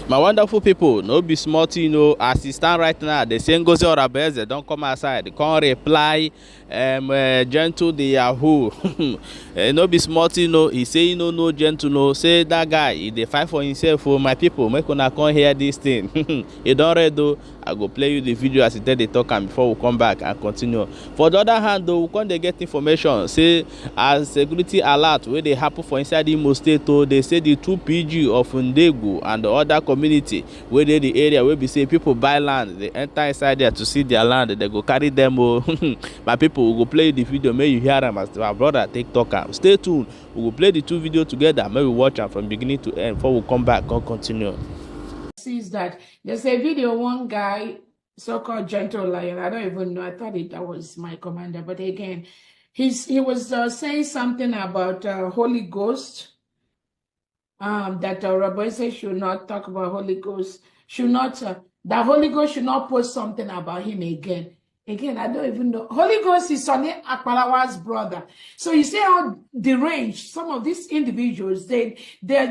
My wonderful people, no be smart, you know, as it stand right now, they say Ngozi Orabueze don't come outside, they can't reply, gentle the Yahoo. No be smart, you know, he say, you know, no gentle, no, say that guy, he dey fight for himself, for my people, make una come hear this thing. You don't read though, I go play you the video as it tell they talk and before we come back and continue. For the other hand though, we come dey get information, say as security alert wey dey happen for inside Imo State, though, they say the 2 PG of Ndegu and the other community wey dey the area wey be say people buy land, they enter inside there to see their land, they go carry them. Oh. My people, we go play the video, make you hear am as my brother take talk am. Stay tuned, we go play the 2 videos together, make we watch am from beginning to end before we come back and continue. Sees that there's a video, one guy, so-called Gentle Lion, I don't even know, I thought that was my commander, but again, he was saying something about Holy Ghost, that Orabueze should not talk about Holy Ghost, should not, that Holy Ghost should not post something about him again. Again, I don't even know. Holy Ghost is Sonny Akpalawa's brother. So you see how deranged some of these individuals, they're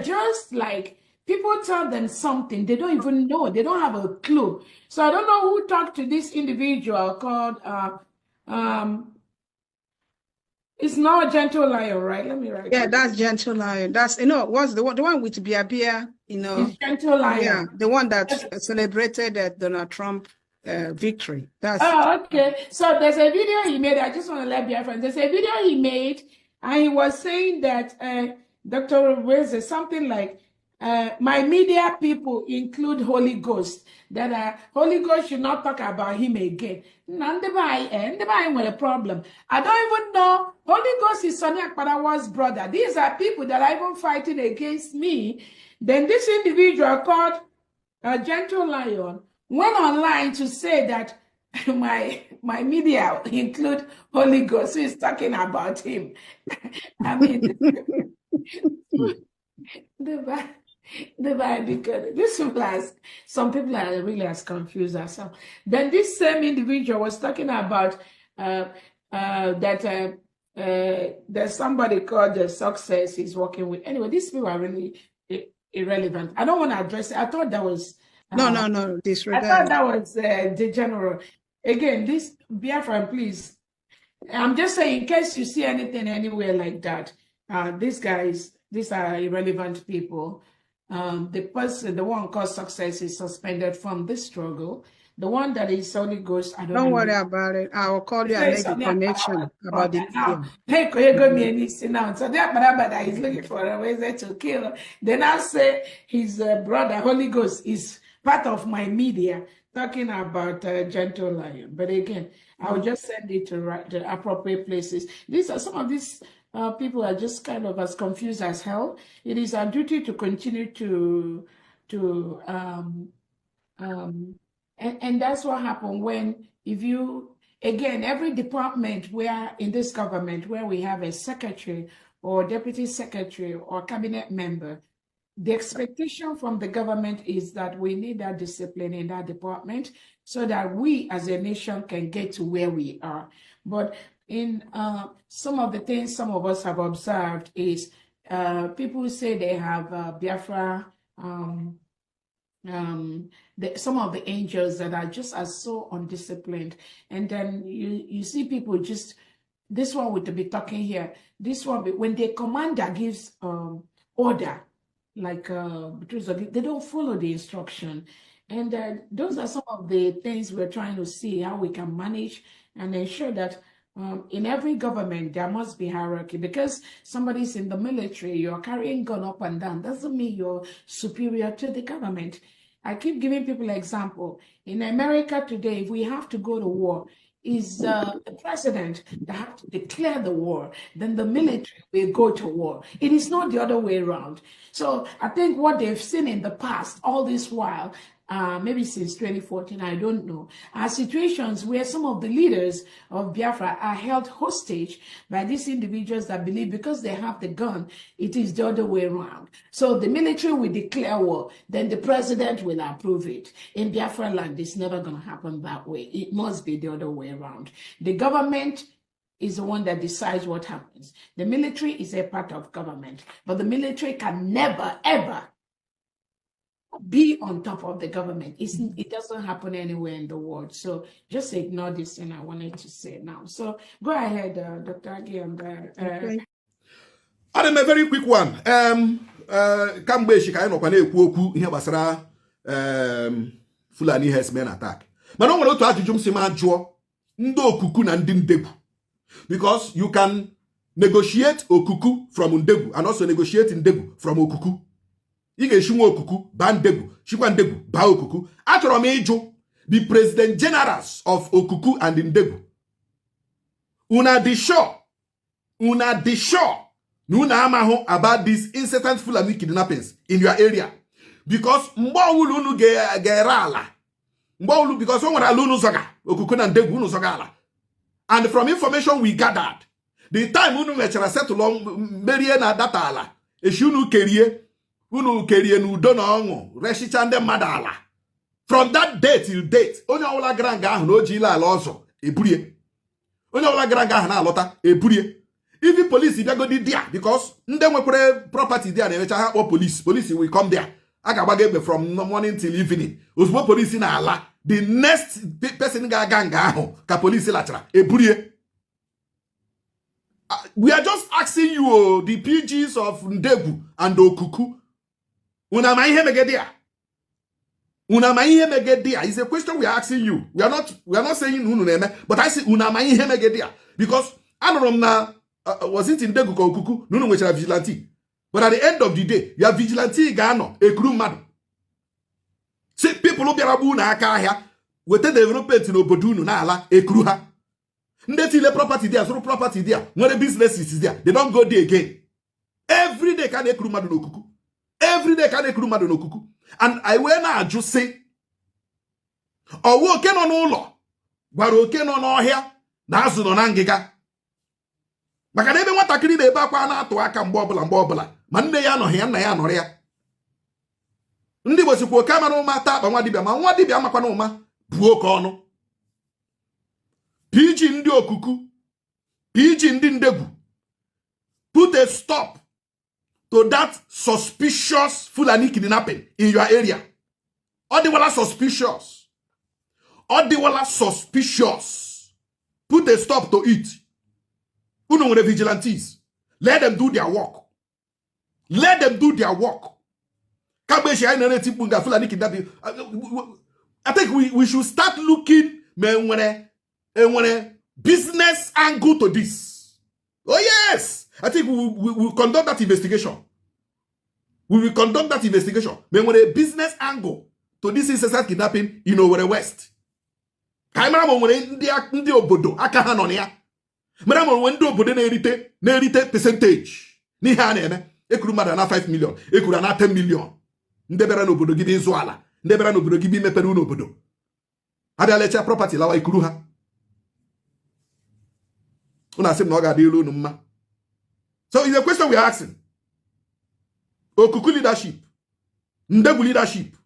just like, people tell them something, they don't even know, they don't have a clue. So I don't know who talked to this individual called, it's not Gentle Lion, right? Let me write. Yeah, that's Gentle Lion. That's, you know, what's the one with Bia, you know? It's Gentle Lion. Yeah, the one that celebrated Donald Trump victory. That's. Oh, okay. So there's a video he made. I just want to let be friends. There's a video he made, and he was saying that Dr. Orabueze, something like, my media people include Holy Ghost, that Holy Ghost should not talk about him again. Nobody with a problem. I don't even know. Holy Ghost is Sonny Akpalawa's brother. These are people that are even fighting against me. Then this individual called Gentle Lion went online to say that my media include Holy Ghost, who is talking about him. I mean, some people are really as confused as some. Then this same individual was talking about that there's somebody called the Success he's working with. Anyway, these people are really irrelevant. I don't want to address it. I thought that was No, disregard. I thought that was the general. Again, this Biafran, please. I'm just saying, in case you see anything anywhere like that, these are irrelevant people. The one called Success is suspended from this struggle. The one that is Holy Ghost, I don't worry about it. I will call you and make a connection about the video. So that he's looking for a way to kill. Then I'll say his brother, Holy Ghost, is part of my media talking about Gentle Lion. But again, I'll just send it to the appropriate places. These are some of these people are just kind of as confused as hell. It is our duty to continue and that's what happened when, again, every department where in this government where we have a secretary or deputy secretary or cabinet member, the expectation from the government is that we need that discipline in that department so that we as a nation can get to where we are. But in some of the things some of us have observed is people say they have Biafra, some of the angels that are just as so undisciplined. And then you see people just, this one would be talking here, this one, when the commander gives order, like they don't follow the instruction. And those are some of the things we're trying to see how we can manage and ensure that in every government there must be hierarchy. Because somebody's in the military, you're carrying gun up and down, doesn't mean you're superior to the government. I keep giving people an example. In America today, if we have to go to war, is the president that have to declare the war, then the military will go to war. It is not the other way around. So I think what they've seen in the past, all this while, maybe since 2014, I don't know, are situations where some of the leaders of Biafra are held hostage by these individuals that believe because they have the gun, it is the other way around. So the military will declare war, then the president will approve it. In Biafra land, it's never going to happen that way. It must be the other way around. The government is the one that decides what happens. The military is a part of government, but the military can never, ever be on top of the government. It doesn't happen anywhere in the world. So just ignore this thing I wanted to say now. So go ahead, Dr. Agi, on that. Okay. I'm a very quick one. Kamgbe shika no kwa na-ekwu okwu ihe gbasara Fulani herdsmen attack. Mana o nwere otu ajụjụ m si ma jụọ ndị okuku na ndị ndegwu, because you can negotiate okuku from ndegwu and also negotiate ndegwu from okuku. Ị ga-eshi nwa okuku ba ndegwu, shikwa ndegwu ba okuku. Achọrọ m ịjụ the president generals of okuku and ndegwu. Una dị sure Nuna amaho about these incessant Fulani kidnappings in your area, because mbawulu unu gerala mbawulu, because when alunu zoga okukuna ndegu unu zoga ala. And from information we gathered, the time unu mechara settle on merie na data ala eshi unu kerie n'udo na ọṅụ reshicha ndị mmadụ ala. From that day till date, onye ọbụla gara nga ahụ na o ji ile ala ọzọ eburie, onye ọbụla gara nga ahụ na alọta eburie. Even police they go there, because ndị nwekwere property there na-emecha ha kpọ police will come there. Aga agbaga egbe from morning till evening. Ozugbo police na ala, the next person ga-aga nga ahụ ka police lachara eburie. We are just asking you, the PGs of Ndegwu and Okuku, una ma ihe mege there? Una ma ihe mege there? It's a question we are asking you. We are not saying unu na-eme, but I say una ma ihe mege there, because anụrụ m na was it in Ndegwu ka Okuku nunu nwechara vigilante, but at the end of the day your vigilante ga-anọ ekuru mmadụ. See, people who bịara gbu na aka ahịa weta development n'obodo unu na ala ekuru ha. Ndị tile property there, so property there, nwere businesses there, they don't go there again. Every day ka na-ekuru mmadụ n'okuku, every day ka na-ekuru mmadụ n'okuku. And I wee na-ajụ sị, ọwụ oke nọ n'ụlọ gwara oke nọ n'ọhịa na azụ nọ na ngịga. Maka na ebe nwatakịrị na-ebe akwa na-atụ aka mgbe ọbụla ma nne ya anọghị ya, nna ya anọrọ ya. Ndị Igbo sikwa oke ama na ụma taa akpa nwa dibịa, ma nwa dibịa amakwa na ụma bụ oke ọnụ. PG ndị Okuku, PG ndị Ndegwu, put a stop to that suspicious Fulani kidnapping in your area. Odiwala suspicious. Put a stop to it. Uno with the vigilantes. Let them do their work. I think we should start looking when a business angle to this. Oh yes, I think we will conduct that investigation. When a business angle to this incessant kidnapping in Owerri West. Kaimara mo ndị obodo aka ha nọ na ya. Mara mo ndị obodo na-erite percentage. N'ihe a na-eme, ekuru mmadụ na 5 million, ekuru na 10 million. Ndị bịara n'obodo gị ịzụ ala, ndị bịara n'obodo gị imepere ụlọ obodo. Abịa lecha property lawa ikuru ha. Una asị na ọ ga-adị ilu unu mma. So it's a question we are asking. Okuku leadership, Ndegwu leadership,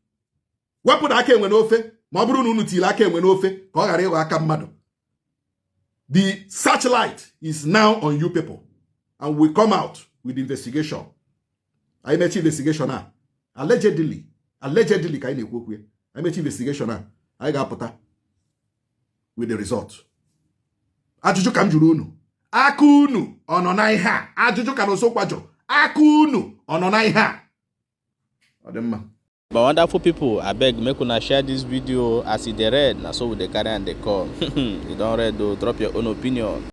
wepụ na aka enwe n'ofe, ma ọ bụrụ na unu tiri aka enwe n'ofe ka ọ ghara ịghọ aka mmadụ. The searchlight is now on you people, and we come out with investigation. I met investigation now. Allegedly ka anyị na-ekwu okwu ya. I met investigation now. I ga-apụta with the result. Ajụjụ ka m jụrụ unu. Aka unu ọ nọ na ihe a? Ajụjụ ka n'oso kwajọ. Aka unu ọ nọ na ihe a? Ọ dị mma. But wonderful people, I beg make una share this video as it dey read. Na so we dey carry and dey come. You don read though, drop your own opinion.